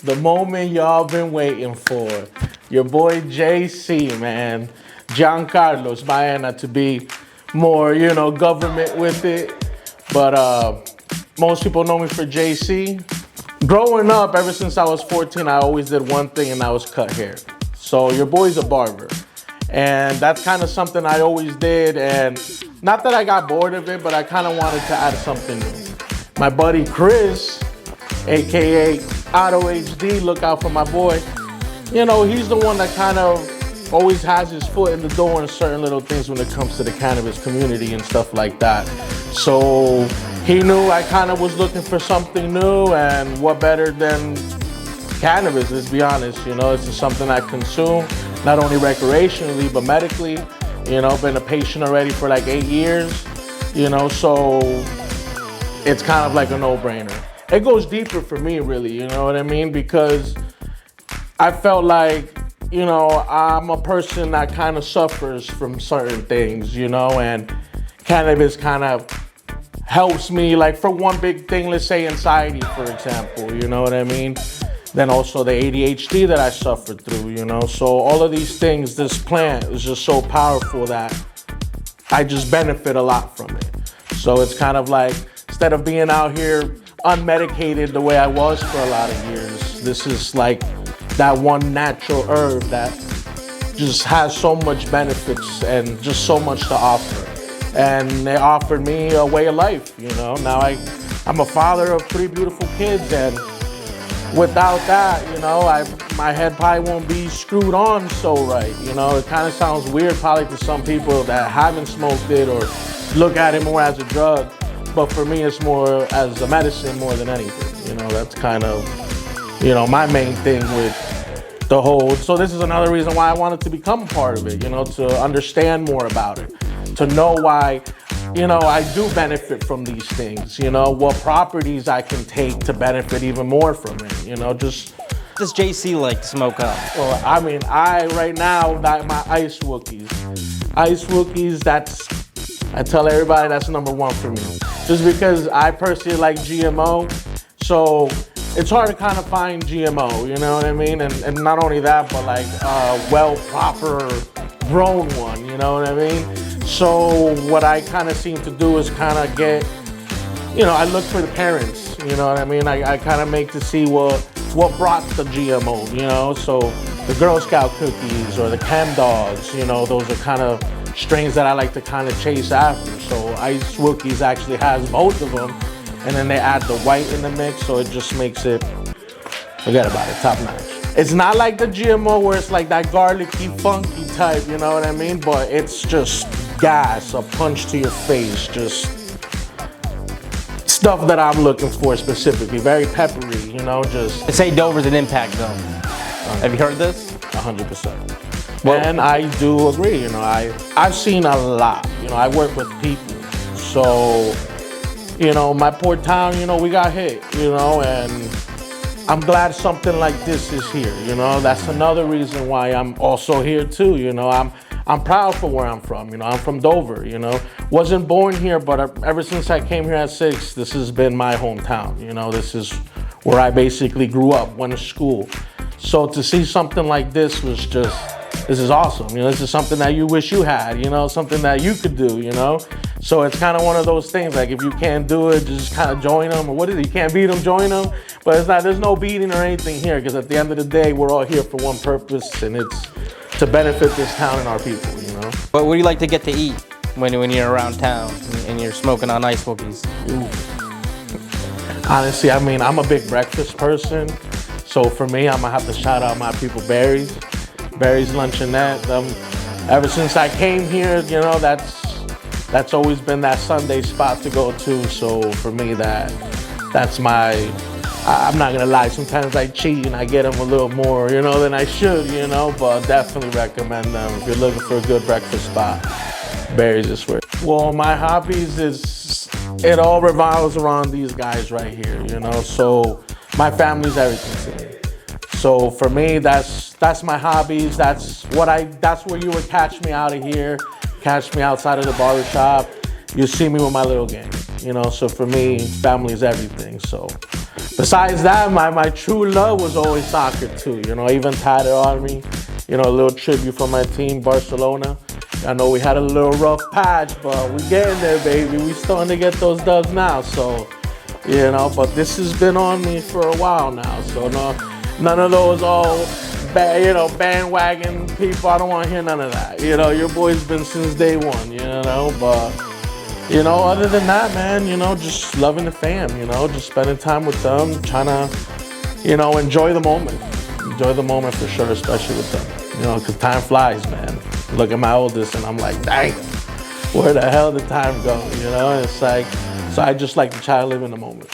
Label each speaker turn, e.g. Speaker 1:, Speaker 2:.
Speaker 1: The moment y'all been waiting for. Your boy JC, man. Giancarlo's Baena to be more, government with it. But most people know me for JC. Growing up, ever since I was 14, I always did one thing, and that was cut hair. So your boy's a barber. And that's kind of something I always did. And not that I got bored of it, but I kind of wanted to add something new. My buddy Chris, AKA Auto HD, look out for my boy. He's the one that kind of always has his foot in the door in certain little things when it comes to the cannabis community and stuff like that. So he knew I kind of was looking for something new, and what better than cannabis, let's be honest. This is something I consume, not only recreationally, but medically. Been a patient already for like 8 years, so it's kind of like a no-brainer. It goes deeper for me, really, you know what I mean? Because I felt like, I'm a person that kind of suffers from certain things, and cannabis kind of helps me, like for one big thing, let's say anxiety, for example, you know what I mean? Then also the ADHD that I suffered through, So all of these things, this plant is just so powerful that I just benefit a lot from it. So it's kind of like, instead of being out here unmedicated the way I was for a lot of years, this is like that one natural herb that just has so much benefits and just so much to offer. And they offered me a way of life, Now I'm a father of 3 beautiful kids, and without that, my head probably won't be screwed on so right. It kind of sounds weird probably to some people that haven't smoked it or look at it more as a drug. But for me, it's more as a medicine more than anything. That's kind of, my main thing with the whole. So this is another reason why I wanted to become a part of it, to understand more about it, to know why, I do benefit from these things, what properties I can take to benefit even more from it, just.
Speaker 2: What does JC like to smoke on?
Speaker 1: Well, right now, my Ice Wookiees. Ice Wookiees, I tell everybody that's number 1 for me. Just because I personally like GMO, so it's hard to kind of find GMO, you know what I mean? And not only that, but like proper grown one, you know what I mean? So what I kind of seem to do is kind of get, I look for the parents, you know what I mean? I kind of make to see what brought the GMO, So the Girl Scout cookies or the Chem Dogs, those are kind of strains that I like to kind of chase after. So Ice Wookiees actually has both of them, and then they add the white in the mix, so it just makes it, forget about it, top notch. It's not like the GMO where it's like that garlicky, funky type, you know what I mean? But it's just gas, a punch to your face, just stuff that I'm looking for specifically. Very peppery, just.
Speaker 2: They say Dover's an impact zone. Have you heard this?
Speaker 1: 100%. And I do agree, I've seen a lot, I work with people. So, my poor town, we got hit, and I'm glad something like this is here, That's another reason why I'm also here too, I'm proud for where I'm from, I'm from Dover, Wasn't born here, but ever since I came here at 6, this has been my hometown, This is where I basically grew up, went to school. So to see something like this was just, this is awesome. This is something that you wish you had, something that you could do, So it's kind of one of those things, like if you can't do it, just kind of join them, or what is it? You can't beat them, join them. But it's not, there's no beating or anything here, because at the end of the day, we're all here for one purpose, and it's to benefit this town and our people,
Speaker 2: But what do you like to get to eat when you're around town and you're smoking on Ice Wookiees?
Speaker 1: Honestly, I'm a big breakfast person. So for me, I'm gonna have to shout out my people, Barry's Luncheonette. Ever since I came here, that's always been that Sunday spot to go to. So for me, that's my, I'm not gonna lie, sometimes I cheat and I get them a little more, than I should, but definitely recommend them if you're looking for a good breakfast spot. Barry's is where. Well, my hobbies it all revolves around these guys right here, So my family's everything to me. So for me, that's my hobbies. That's where you would catch me out of here, catch me outside of the barbershop, you see me with my little gang, you know. So for me, family is everything. So besides that, my true love was always soccer too. You know, I even tatted on me, you know, a little tribute for my team, Barcelona. I know we had a little rough patch, but we getting there, baby. We starting to get those dubs now. So, you know, but this has been on me for a while now. So none of those bandwagon people. I don't want to hear none of that. You know, your boy's been since day one. You know, but you know, other than that, man, you know, just loving the fam. You know, just spending time with them, trying to, you know, enjoy the moment. Enjoy the moment for sure, especially with them. You know, because time flies, man. Look at my oldest, and I'm like, dang, where the hell did time go? You know, it's like, so I just like to try to live in the moment.